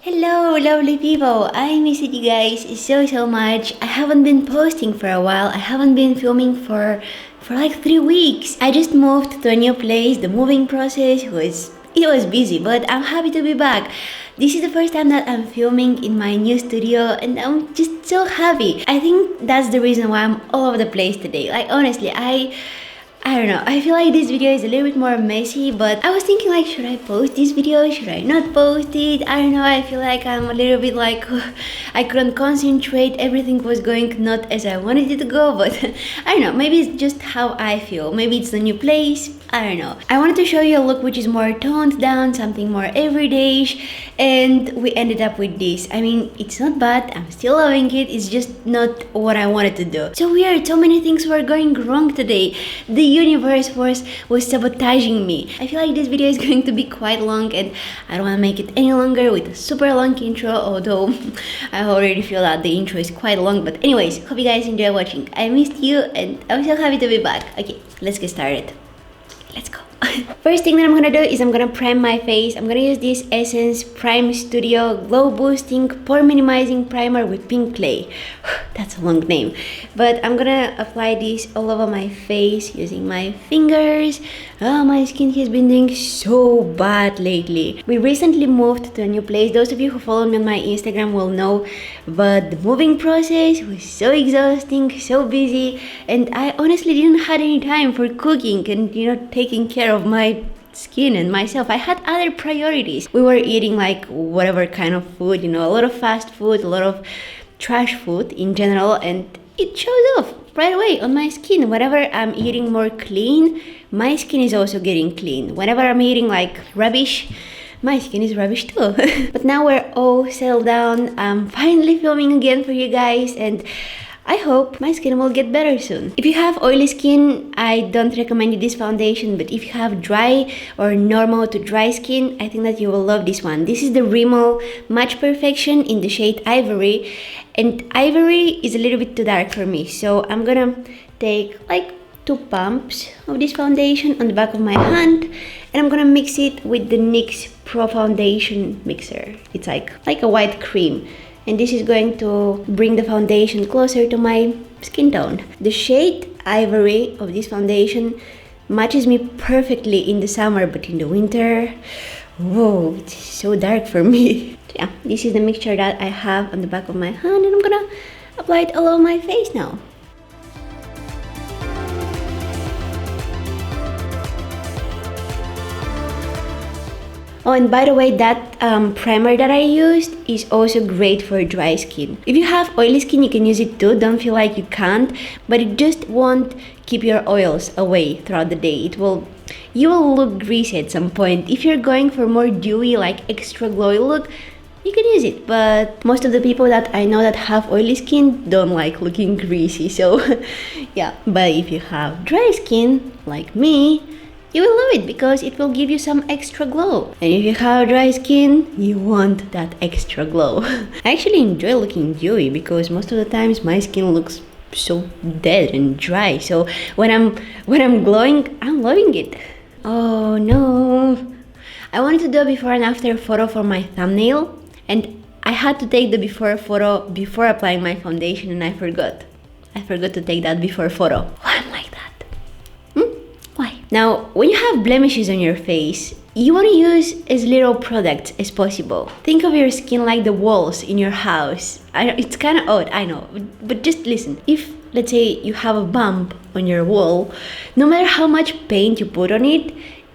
Hello lovely people, I missed you guys so much. I haven't been posting for a while. I haven't been filming for like 3 weeks. I just moved to a new place. The moving process was busy, but I'm happy to be back. This is the first time that I'm filming in my new studio and I'm just so happy. I think that's the reason why I'm all over the place today. Like honestly, I don't know, I feel like this video is a little bit more messy, but I was thinking like, should I post this video? Should I not post it? I don't know, I feel like I'm a little bit like, I couldn't concentrate, everything was going not as I wanted it to go, but I don't know, maybe it's just how I feel, maybe it's the new place, I don't know. I wanted to show you a look which is more toned down, something more everyday-ish, and we ended up with this. I mean, it's not bad, I'm still loving it, it's just not what I wanted to do. So weird, so many things were going wrong today. The universe was sabotaging me. I feel like this video is going to be quite long and I don't want to make it any longer with a super long intro, although I already feel that the intro is quite long. But anyways, hope you guys enjoy watching. I missed you and I'm so happy to be back. Okay, let's get started. Let's go. First thing that I'm gonna do is I'm gonna prime my face. I'm gonna use this Essence Prime Studio Glow Boosting Pore Minimizing Primer with Pink Clay. That's a long name. But I'm gonna apply this all over my face using my fingers. Oh, my skin has been doing so bad lately. We recently moved to a new place. Those of you who follow me on my Instagram will know. But the moving process was so exhausting, so busy. And I honestly didn't have any time for cooking and, you know, taking care of my skin and myself. I had other priorities. We were eating like whatever kind of food, you know, a lot of fast food, a lot of trash food in general, and it shows off right away on my skin. Whenever I'm eating more clean, my skin is also getting clean. Whenever I'm eating like rubbish, my skin is rubbish too. But now we're all settled down. I'm finally filming again for you guys and I hope my skin will get better soon. If you have oily skin, I don't recommend you this foundation, but if you have dry or normal to dry skin, I think that you will love this one. This is the Rimmel Match Perfection in the shade Ivory, and Ivory is a little bit too dark for me, so I'm gonna take like 2 pumps of this foundation on the back of my hand, and I'm gonna mix it with the NYX Pro Foundation Mixer. It's like a white cream. And this is going to bring the foundation closer to my skin tone. The shade Ivory of this foundation matches me perfectly in the summer, but in the winter, whoa, it's so dark for me. So yeah, this is the mixture that I have on the back of my hand and I'm gonna apply it all over my face now. Oh, and by the way, that primer that I used is also great for dry skin. If you have oily skin, you can use it too. Don't feel like you can't, but it just won't keep your oils away throughout the day. You will look greasy at some point. If you're going for more dewy, like extra glowy look, you can use it. But most of the people that I know that have oily skin don't like looking greasy. So yeah, but if you have dry skin, like me, you will love it because it will give you some extra glow. And if you have dry skin, you want that extra glow. I actually enjoy looking dewy because most of the times my skin looks so dead and dry. So when I'm glowing, I'm loving it. Oh no. I wanted to do a before and after photo for my thumbnail and I had to take the before photo before applying my foundation and I forgot. I forgot to take that before photo. Why am I like that? Now, when you have blemishes on your face, you want to use as little product as possible. Think of your skin like the walls in your house. It's kind of odd, I know, but just listen. If, let's say, you have a bump on your wall, no matter how much paint you put on it,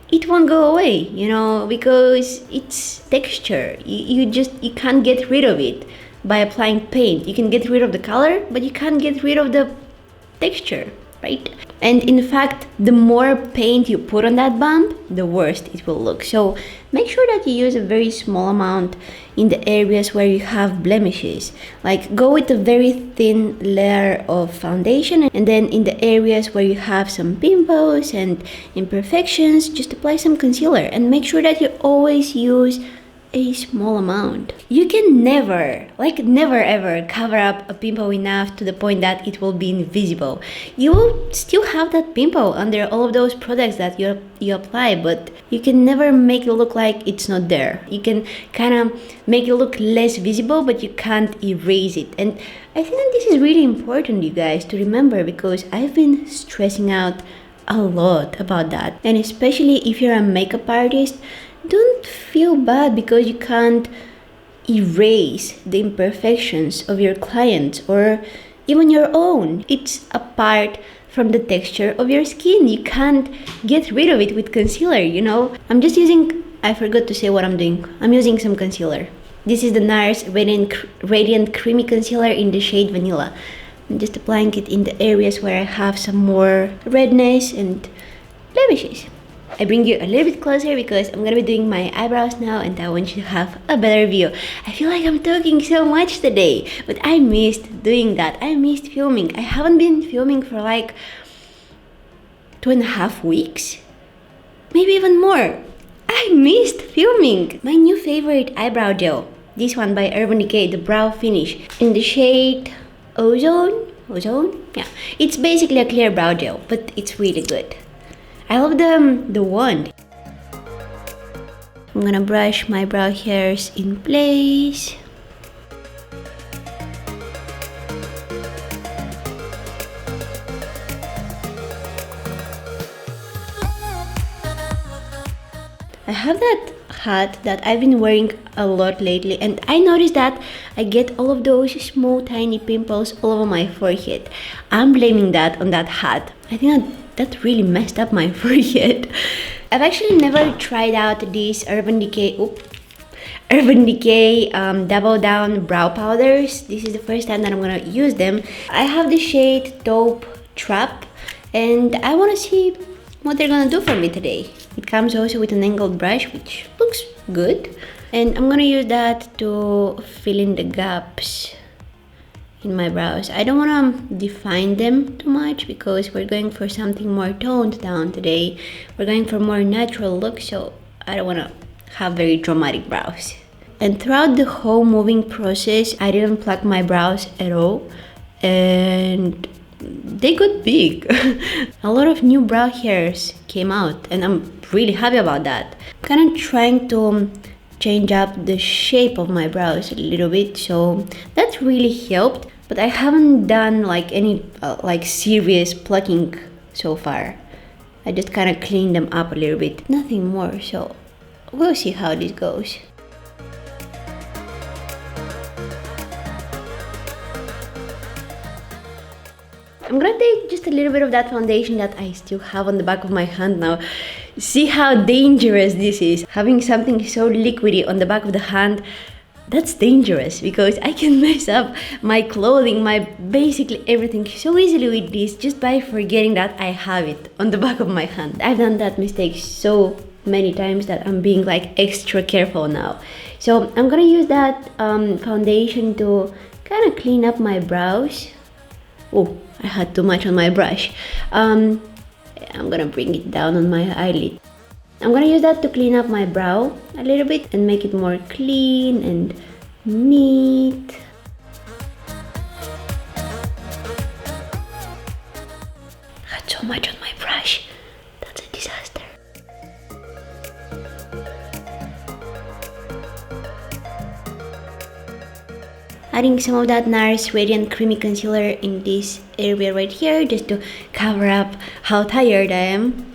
it won't go away, you know, because it's texture. You can't get rid of it by applying paint. You can get rid of the color, but you can't get rid of the texture. Right? And in fact, the more paint you put on that bump, the worse it will look. So make sure that you use a very small amount in the areas where you have blemishes. Like go with a very thin layer of foundation and then in the areas where you have some pimples and imperfections, just apply some concealer and make sure that you always use a small amount. You can never, like never ever, cover up a pimple enough to the point that it will be invisible. You will still have that pimple under all of those products that you apply, but you can never make it look like it's not there. You can kind of make it look less visible, but you can't erase it. And I think that this is really important, you guys, to remember, because I've been stressing out a lot about that. And especially if you're a makeup artist, don't feel bad because you can't erase the imperfections of your clients or even your own. It's a part from the texture of your skin. You can't get rid of it with concealer, you know? I forgot to say what I'm doing. I'm using some concealer. This is the NARS Radiant Creamy Concealer in the shade Vanilla. I'm just applying it in the areas where I have some more redness and blemishes. I bring you a little bit closer because I'm gonna be doing my eyebrows now, and I want you to have a better view. I feel like I'm talking so much today, but I missed doing that. I missed filming. I haven't been filming for like 2.5 weeks, maybe even more. I missed filming. My new favorite eyebrow gel, this one by Urban Decay, the Brow Finish, in the shade Ozone? Yeah, it's basically a clear brow gel, but it's really good. I love the wand. I'm gonna brush my brow hairs in place. I have that hat that I've been wearing a lot lately, and I noticed that I get all of those small tiny pimples all over my forehead. I'm blaming that on that hat. I think that really messed up my forehead. I've actually never tried out these Urban Decay Double Down brow powders. This is the first time that I'm gonna use them. I have the shade Taupe Trap, and I wanna see what they're gonna do for me today. It comes also with an angled brush, which looks good. And I'm gonna use that to fill in the gaps in my brows. I don't want to define them too much because we're going for something more toned down today. We're going for more natural look, so I don't want to have very dramatic brows. And throughout the whole moving process, I didn't pluck my brows at all, and they got big. A lot of new brow hairs came out, and I'm really happy about that. Kind of trying to change up the shape of my brows a little bit, so that really helped. But I haven't done like any serious plucking so far. I just kind of cleaned them up a little bit, nothing more, so we'll see how this goes. I'm gonna take just a little bit of that foundation that I still have on the back of my hand now. See how dangerous this is. Having something so liquidy on the back of the hand, that's dangerous because I can mess up my clothing, my basically everything so easily with this just by forgetting that I have it on the back of my hand. I've done that mistake so many times that I'm being like extra careful now. So I'm gonna use that foundation to kind of clean up my brows. Oh, I had too much on my brush. I'm gonna bring it down on my eyelid. I'm gonna use that to clean up my brow a little bit and make it more clean and neat. I had so much on my brush. That's a disaster. Adding some of that NARS Radiant Creamy Concealer in this area right here just to cover up how tired I am.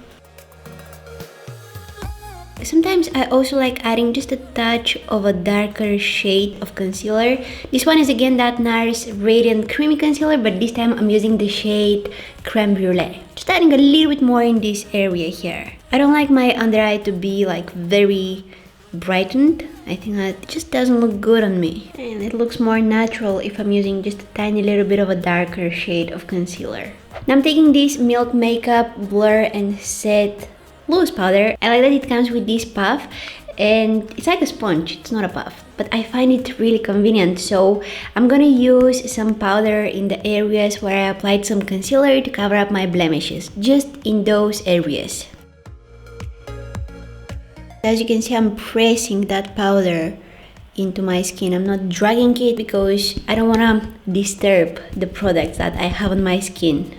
Sometimes I also like adding just a touch of a darker shade of concealer. This one is again that NARS Radiant Creamy Concealer, but this time I'm using the shade Creme Brulee. Just adding a little bit more in this area here. I don't like my under eye to be like very brightened. I think that it just doesn't look good on me. And it looks more natural if I'm using just a tiny little bit of a darker shade of concealer. Now I'm taking this Milk Makeup blur+set loose powder. I like that it comes with this puff and it's like a sponge, it's not a puff, but I find it really convenient, so I'm gonna use some powder in the areas where I applied some concealer to cover up my blemishes, just in those areas. As you can see, I'm pressing that powder into my skin. I'm not dragging it because I don't want to disturb the products that I have on my skin.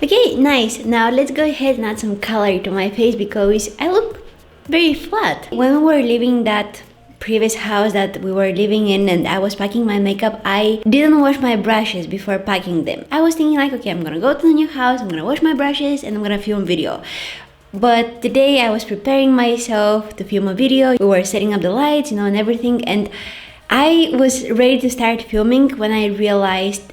Okay, nice. Now let's go ahead and add some color to my face because I look very flat. When we were leaving that previous house that we were living in and I was packing my makeup, I didn't wash my brushes before packing them. I was thinking like, okay, I'm gonna go to the new house, I'm gonna wash my brushes and I'm gonna film video. But today I was preparing myself to film a video. We were setting up the lights, you know, and everything, and I was ready to start filming when I realized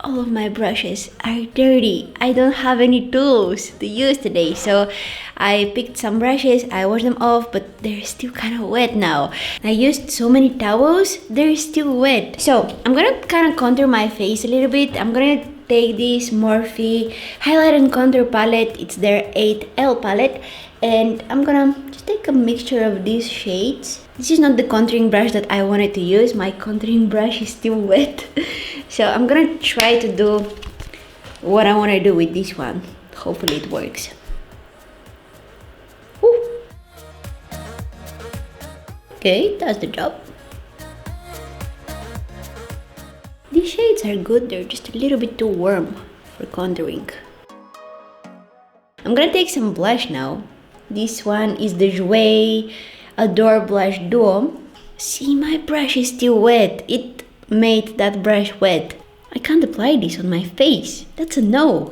all of my brushes are dirty. I don't have any tools to use today, so I picked some brushes, I washed them off, but they're still kind of wet now. I used so many towels, they're still wet. So I'm gonna kind of contour my face a little bit. I'm gonna take this Morphe highlight and contour palette. It's their 8L palette, and I'm gonna just take a mixture of these shades. This is not the contouring brush that I wanted to use. My contouring brush is still wet. So I'm gonna try to do what I want to do with this one. Hopefully it works. Woo. Okay, that's the job. These shades are good, they're just a little bit too warm for contouring. I'm gonna take some blush now. This one is the Yayy Adore Blush Duo. See, my brush is still wet. It made that brush wet. I can't apply this on my face. That's a no.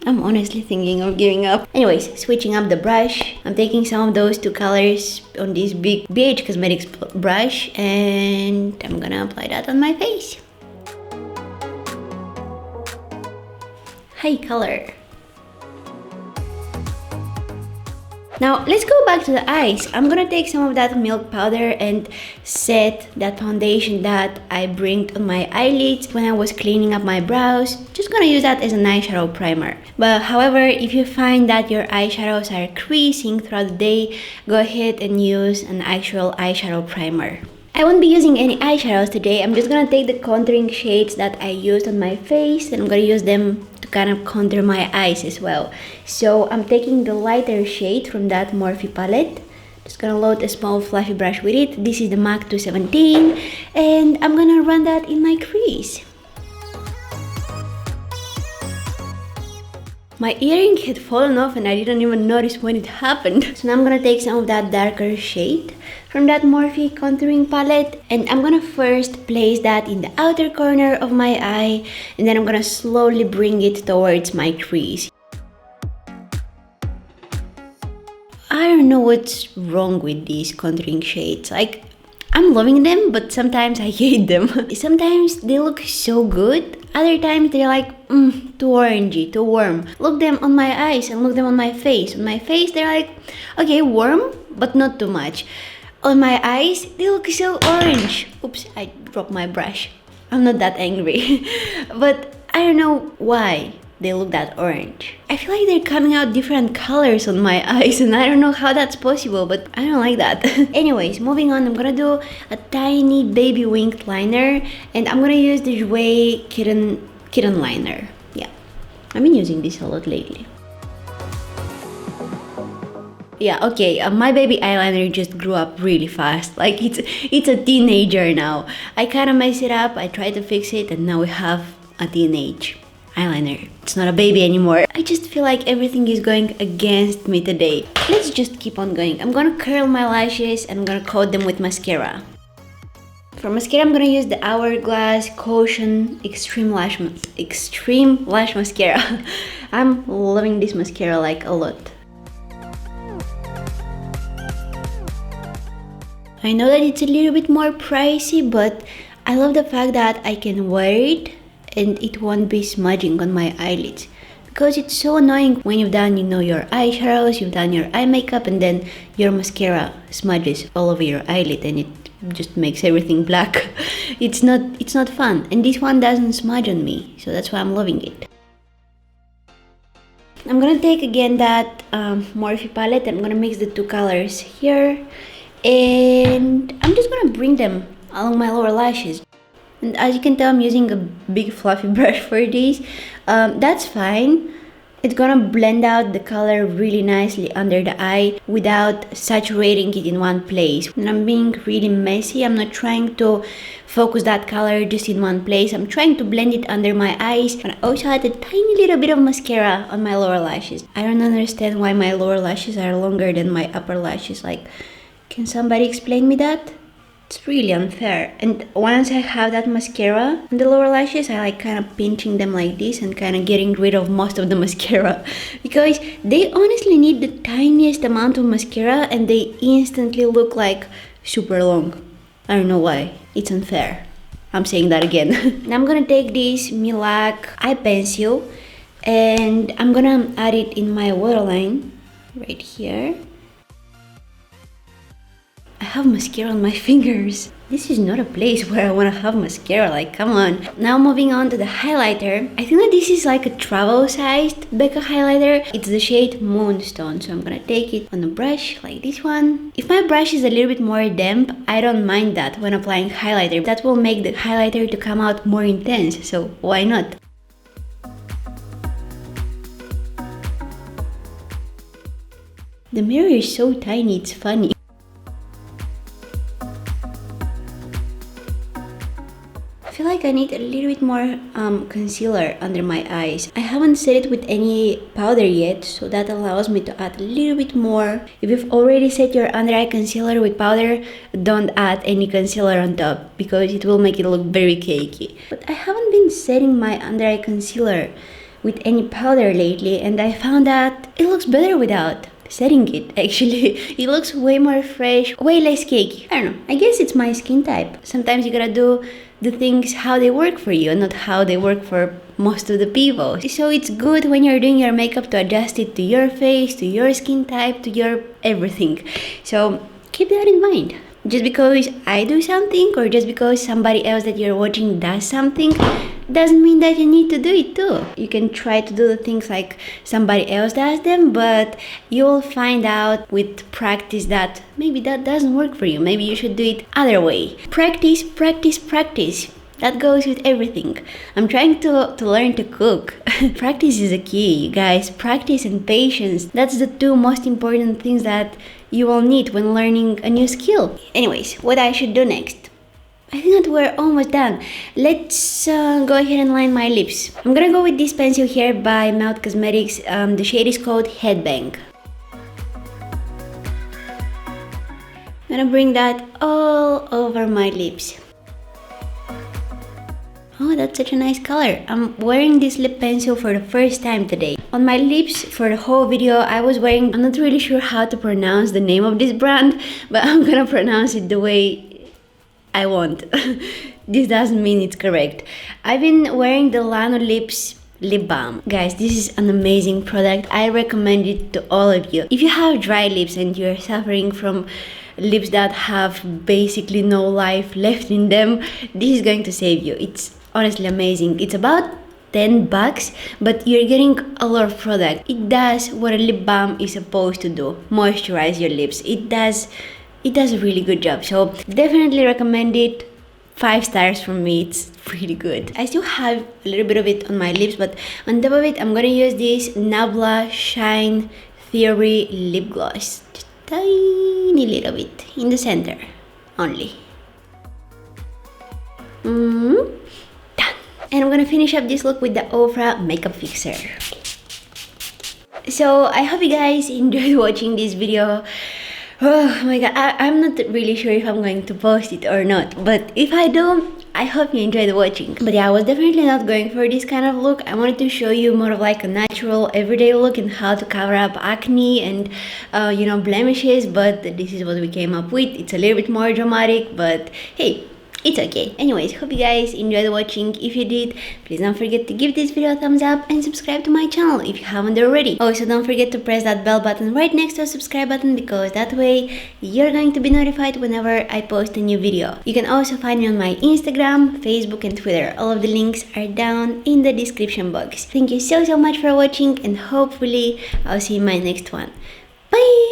I'm honestly thinking of giving up. Anyways, switching up the brush. I'm taking some of those two colors on this big BH Cosmetics brush and I'm gonna apply that on my face. High color. Now let's go back to the eyes. I'm gonna take some of that milk powder and set that foundation that I bringed on my eyelids when I was cleaning up my brows. Just gonna use that as an eyeshadow primer. But however, if you find that your eyeshadows are creasing throughout the day, go ahead and use an actual eyeshadow primer. I won't be using any eyeshadows today. I'm just gonna take the contouring shades that I used on my face and I'm gonna use them to kind of contour my eyes as well. So I'm taking the lighter shade from that Morphe palette. Just gonna load a small fluffy brush with it. This is the MAC 217 and I'm gonna run that in my crease. My earring had fallen off and I didn't even notice when it happened. So now I'm gonna take some of that darker shade from that Morphe contouring palette and I'm gonna first place that in the outer corner of my eye and then I'm gonna slowly bring it towards my crease. I don't know what's wrong with these contouring shades. Like, I'm loving them, but sometimes I hate them. Sometimes they look so good, other times they're like, too orangey, too warm. Look them on my eyes and look them on my face. On my face, they're like, okay, warm, but not too much. On my eyes, they look so orange. Oops, I dropped my brush. I'm not that angry. But I don't know why they look that orange. I feel like they're coming out different colors on my eyes and I don't know how that's possible, but I don't like that. Anyways, moving on, I'm gonna do a tiny baby winged liner and I'm gonna use the Yayy kitten liner. Yeah, I've been using this a lot lately. Yeah, okay, my baby eyeliner just grew up really fast. Like, it's a teenager now. I kind of messed it up, I tried to fix it, and now we have a teenage eyeliner. It's not a baby anymore. I just feel like everything is going against me today. Let's just keep on going. I'm gonna curl my lashes and I'm gonna coat them with mascara. For mascara, I'm gonna use the Hourglass Caution Extreme Lash Mascara. I'm loving this mascara like a lot. I know that it's a little bit more pricey, but I love the fact that I can wear it and it won't be smudging on my eyelids. Because it's so annoying when you've done, your eyeshadows, you've done your eye makeup, and then your mascara smudges all over your eyelid and it just makes everything black. It's not fun. And this one doesn't smudge on me, so that's why I'm loving it. I'm gonna take again that Morphe palette and I'm gonna mix the two colors here. And I'm just gonna bring them along my lower lashes. And as you can tell, I'm using a big fluffy brush for this. That's fine. It's gonna blend out the color really nicely under the eye without saturating it in one place. And I'm being really messy. I'm not trying to focus that color just in one place. I'm trying to blend it under my eyes. And I also had a tiny little bit of mascara on my lower lashes. I don't understand why my lower lashes are longer than my upper lashes. Like, can somebody explain me that? It's really unfair. And once I have that mascara on the lower lashes, I like kind of pinching them like this and kind of getting rid of most of the mascara, because they honestly need the tiniest amount of mascara and they instantly look like super long. I don't know why. It's unfair. I'm saying that again. Now I'm gonna take this Milac eye pencil and I'm gonna add it in my waterline right here. I have mascara on my fingers. This is not a place where I want to have mascara, like, come on. Now moving on to the highlighter. I think that this is like a travel-sized Becca highlighter. It's the shade Moonstone, so I'm gonna take it on a brush like this one. If my brush is a little bit more damp, I don't mind that when applying highlighter. That will make the highlighter to come out more intense, so why not? The mirror is so tiny, it's funny. I feel like I need a little bit more concealer under my eyes. I haven't set it with any powder yet, so that allows me to add a little bit more. If you've already set your under eye concealer with powder, don't add any concealer on top because it will make it look very cakey. But I haven't been setting my under eye concealer with any powder lately, and I found that it looks better without setting it. Actually, it looks way more fresh, way less cakey. I don't know, I guess it's my skin type. Sometimes you gotta do the things how they work for you, not how they work for most of the people. So it's good when you're doing your makeup to adjust it to your face, to your skin type, to your everything. So keep that in mind. Just because I do something or just because somebody else that you're watching does something doesn't mean that you need to do it too. You can try to do the things like somebody else does them, but you'll find out with practice that maybe that doesn't work for you. Maybe you should do it other way. Practice, practice, practice. That goes with everything. I'm trying to learn to cook. Practice is a key, you guys. Practice and patience. That's the two most important things that you will need when learning a new skill. Anyways, what I should do next? I think that we're almost done. Let's go ahead and line my lips. I'm gonna go with this pencil here by Melt Cosmetics. The shade is called Headbang. I'm gonna bring that all over my lips. Oh, that's such a nice color. I'm wearing this lip pencil for the first time today. On my lips for the whole video I was wearing, I'm not really sure how to pronounce the name of this brand, but I'm gonna pronounce it the way I want. This doesn't mean it's correct. I've been wearing the Lano Lips lip balm. Guys, this is an amazing product. I recommend it to all of you. If you have dry lips and you're suffering from lips that have basically no life left in them, this is going to save you. It's honestly amazing. It's about $10, but you're getting a lot of product. It does what a lip balm is supposed to do, moisturize your lips. It does a really good job, so definitely recommend it. 5 stars from me. It's pretty good. I still have a little bit of it on my lips, but on top of it I'm gonna use this Nabla Shine Theory lip gloss, just tiny little bit in the center only. Done. And I'm gonna finish up this look with the Ofra makeup fixer. So I hope you guys enjoyed watching this video. Oh my god, I'm not really sure if I'm going to post it or not, but if I do, I hope you enjoyed watching. But yeah, I was definitely not going for this kind of look. I wanted to show you more of like a natural everyday look and how to cover up acne and you know, blemishes, but this is what we came up with. It's a little bit more dramatic, but hey, it's okay. Anyways, hope you guys enjoyed watching. If you did, please don't forget to give this video a thumbs up and subscribe to my channel if you haven't already. Also, don't forget to press that bell button right next to the subscribe button, because that way you're going to be notified whenever I post a new video. You can also find me on my Instagram, Facebook and Twitter. All of the links are down in the description box. Thank you so much for watching, and hopefully I'll see you in my next one. Bye!